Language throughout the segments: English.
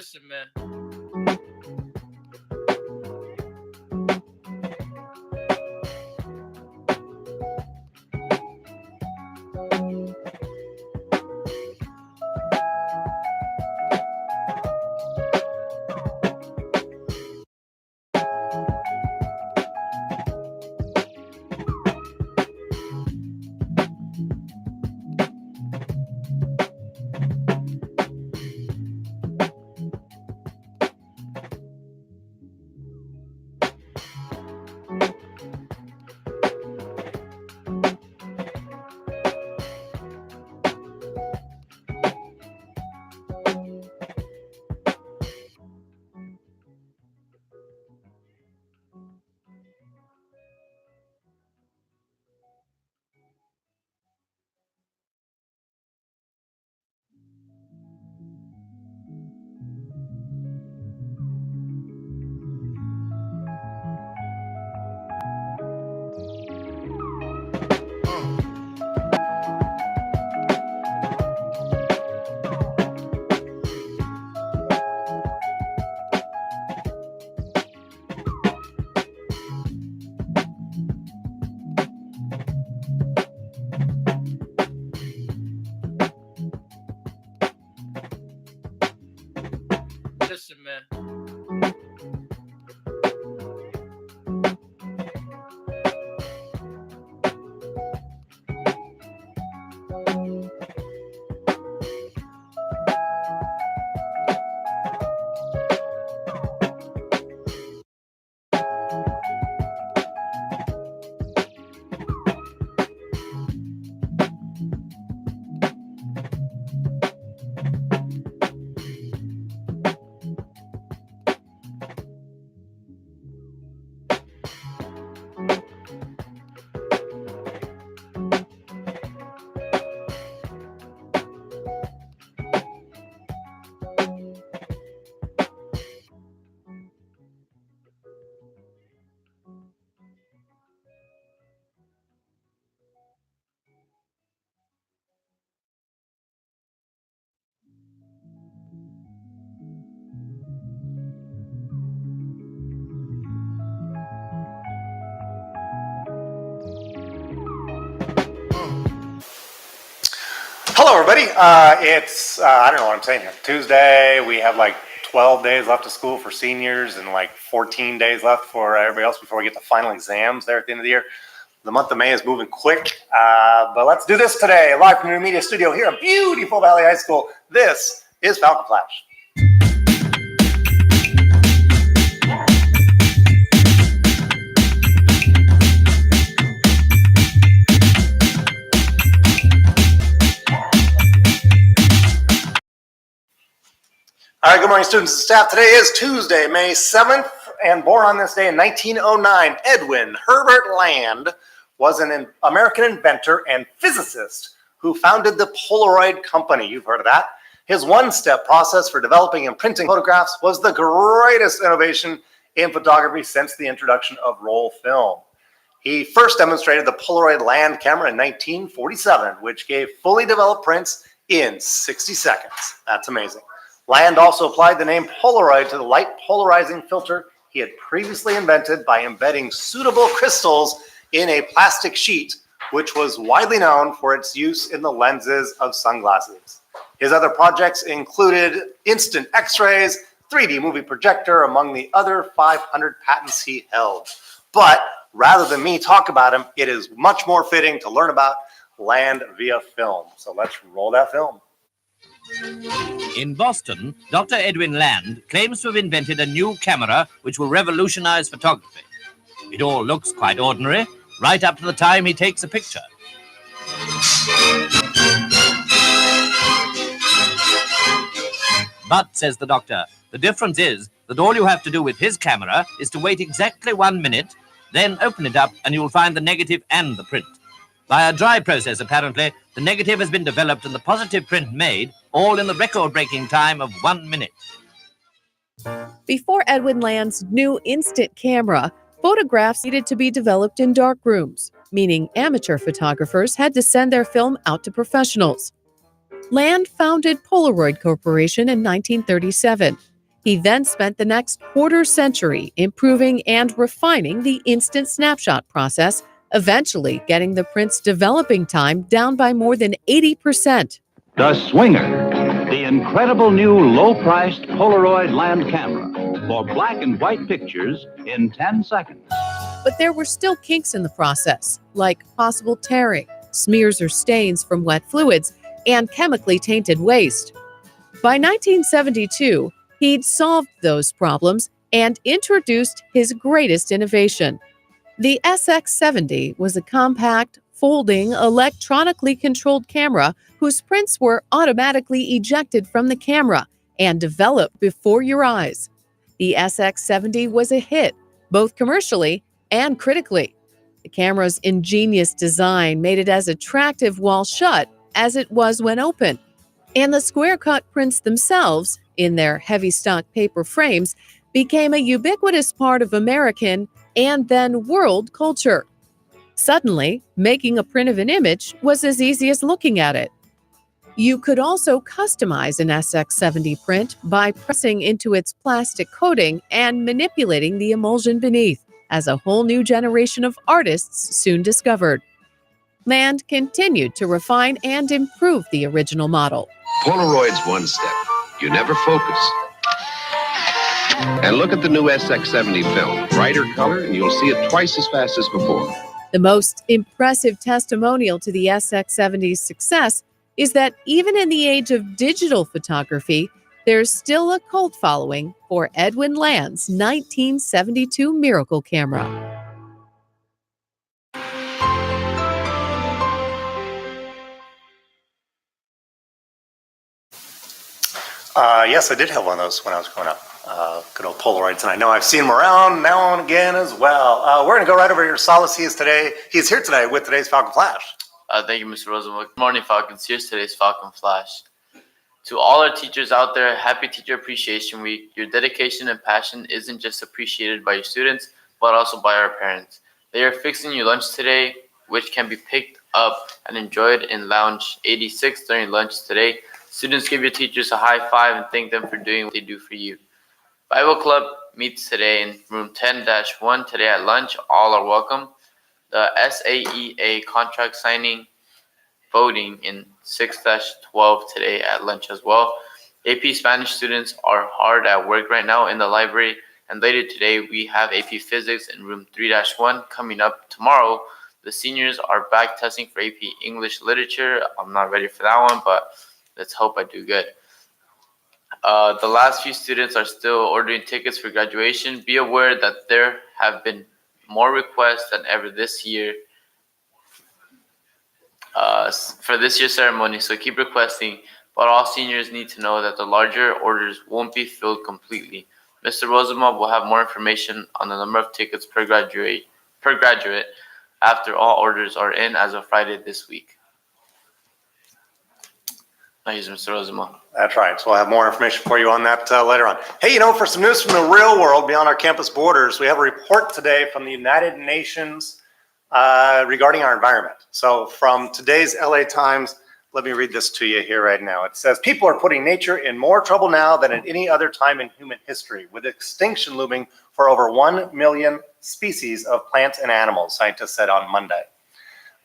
Listen, man. Listen, man. Hello, everybody. It's, I don't know what I'm saying here. Tuesday, we have like 12 days left of school for seniors and like 14 days left for everybody else before we get the final exams there at the end of the year. The month of May is moving quick, but let's do this today. Live from the New Media Studio here at beautiful Valley High School. This is Falcon Flash. All right, good morning, students and staff. Today is Tuesday, May 7th, and born on this day in 1909, Edwin Herbert Land was an American inventor and physicist who founded the Polaroid Company. You've heard of that. His one-step process for developing and printing photographs was the greatest innovation in photography since the introduction of roll film. He first demonstrated the Polaroid Land camera in 1947, which gave fully developed prints in 60 seconds. That's amazing. Land also applied the name Polaroid to the light polarizing filter he had previously invented by embedding suitable crystals in a plastic sheet, which was widely known for its use in the lenses of sunglasses. His other projects included instant X-rays, 3D movie projector, among the other 500 patents he held. But rather than me talk about him, it is much more fitting to learn about Land via film. So let's roll that film. In Boston, Dr. Edwin Land claims to have invented a new camera which will revolutionize photography. It all looks quite ordinary, right up to the time he takes a picture. But, says the doctor, the difference is that all you have to do with his camera is to wait exactly 1 minute, then open it up and you'll find the negative and the print. By a dry process, apparently, the negative has been developed and the positive print made, all in the record-breaking time of 1 minute. Before Edwin Land's new instant camera, photographs needed to be developed in dark rooms, meaning amateur photographers had to send their film out to professionals. Land founded Polaroid Corporation in 1937 He then spent the next quarter century improving and refining the instant snapshot process, eventually getting the print's developing time down by more than 80%. The Swinger, the incredible new low-priced Polaroid land camera for black and white pictures in 10 seconds. But there were still kinks in the process, like possible tearing, smears or stains from wet fluids, and chemically tainted waste. By 1972, he'd solved those problems and introduced his greatest innovation. The SX70 was a compact, folding, electronically controlled camera whose prints were automatically ejected from the camera and developed before your eyes. The SX70 was a hit, both commercially and critically. The camera's ingenious design made it as attractive while shut as it was when open. And the square-cut prints themselves, in their heavy stock paper frames, became a ubiquitous part of American and then world culture. Suddenly, making a print of an image was as easy as looking at it. You could also customize an SX70 print by pressing into its plastic coating and manipulating the emulsion beneath, as a whole new generation of artists soon discovered. Land continued to refine and improve the original model. Polaroid's one step. You never focus. And look at the new SX70 film. Brighter color, and you'll see it twice as fast as before. The most impressive testimonial to the SX70's success is that even in the age of digital photography, there's still a cult following for Edwin Land's 1972 miracle camera. Yes, I did have one of those when I was growing up. Good old Polaroids, and I know I've seen them around now and again as well. We're going to go right over here. Salas, he is here today with today's Falcon Flash. Thank you, Mr. Rosenberg. Good morning, Falcons. Here's today's Falcon Flash. To all our teachers out there, happy Teacher Appreciation Week. Your dedication and passion isn't just appreciated by your students, but also by our parents. They are fixing your lunch today, which can be picked up and enjoyed in Lounge 86 during lunch today. Students, give your teachers a high five and thank them for doing what they do for you. Bible Club meets today in room 10-1 today at lunch. All are welcome. The SAEA contract signing voting in 6-12 today at lunch as well. AP Spanish students are hard at work right now in the library. And later today, we have AP Physics in room 3-1 coming up tomorrow. The seniors are back testing for AP English Literature. I'm not ready for that one, but let's hope I do good. The last few students are still ordering tickets for graduation. Be aware that there have been more requests than ever this year for this year's ceremony, so keep requesting. But all seniors need to know that the larger orders won't be filled completely. Mr. Rosenbaum will have more information on the number of tickets per graduate after all orders are in as of Friday this week. Thank you, Mr. Rosenbaum. That's right. So we'll have more information for you on that later on. Hey, for some news from the real world beyond our campus borders, we have a report today from the United Nations regarding our environment. So from today's LA Times, let me read this to you here right now. It says, people are putting nature in more trouble now than at any other time in human history, with extinction looming for over 1 million species of plants and animals, scientists said on Monday.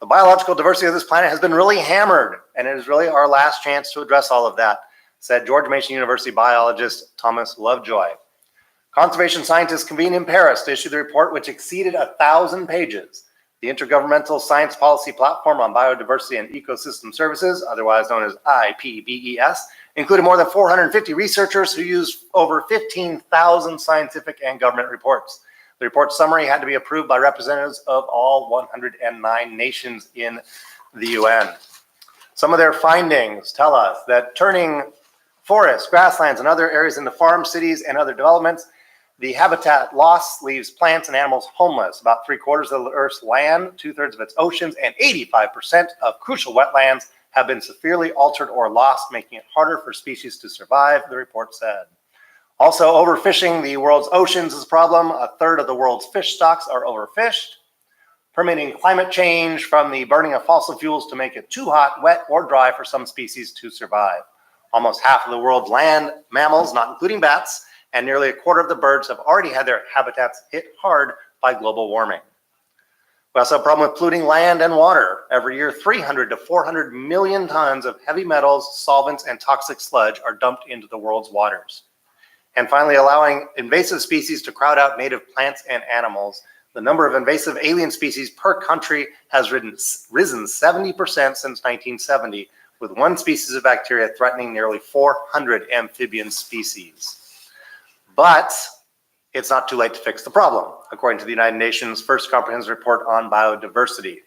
The biological diversity of this planet has been really hammered, and it is really our last chance to address all of that, said George Mason University biologist Thomas Lovejoy. Conservation scientists convened in Paris to issue the report, which exceeded 1,000 pages. The Intergovernmental Science Policy Platform on Biodiversity and Ecosystem Services, otherwise known as IPBES, included more than 450 researchers who used over 15,000 scientific and government reports. The report summary had to be approved by representatives of all 109 nations in the UN. Some of their findings tell us that turning forests, grasslands, and other areas into farm cities and other developments, the habitat loss leaves plants and animals homeless. About 3/4 of the Earth's land, 2/3 of its oceans, and 85% of crucial wetlands have been severely altered or lost, making it harder for species to survive, the report said. Also, overfishing the world's oceans is a problem. 1/3 of the world's fish stocks are overfished. Permitting climate change from the burning of fossil fuels to make it too hot, wet, or dry for some species to survive. Almost half of the world's land mammals, not including bats, and nearly a quarter of the birds have already had their habitats hit hard by global warming. We also have a problem with polluting land and water. Every year, 300 to 400 million tons of heavy metals, solvents, and toxic sludge are dumped into the world's waters. And finally, allowing invasive species to crowd out native plants and animals. The number of invasive alien species per country has risen 70% since 1970, with one species of bacteria threatening nearly 400 amphibian species. But it's not too late to fix the problem, according to the United Nations First Comprehensive Report on Biodiversity.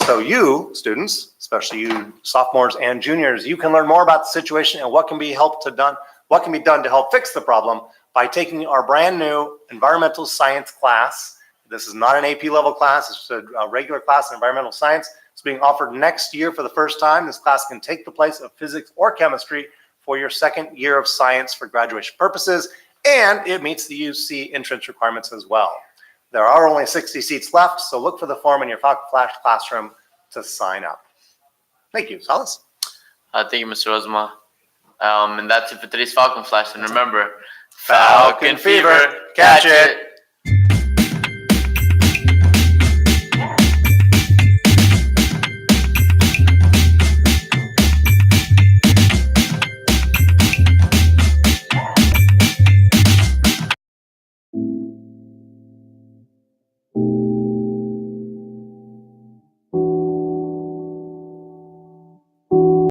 So you, students, especially you sophomores and juniors, you can learn more about the situation and what can be done to help fix the problem by taking our brand new environmental science class. This is not an AP level class, it's a regular class in environmental science. It's being offered next year for the first time. This class can take the place of physics or chemistry for your second year of science for graduation purposes, and it meets the UC entrance requirements as well. There are only 60 seats left, so look for the form in your Falcon Flash classroom to sign up. Thank you. Salas? Thank you, Mr. Rosma. And that's it for today's Falcon Flash. And remember, Falcon Fever, catch it!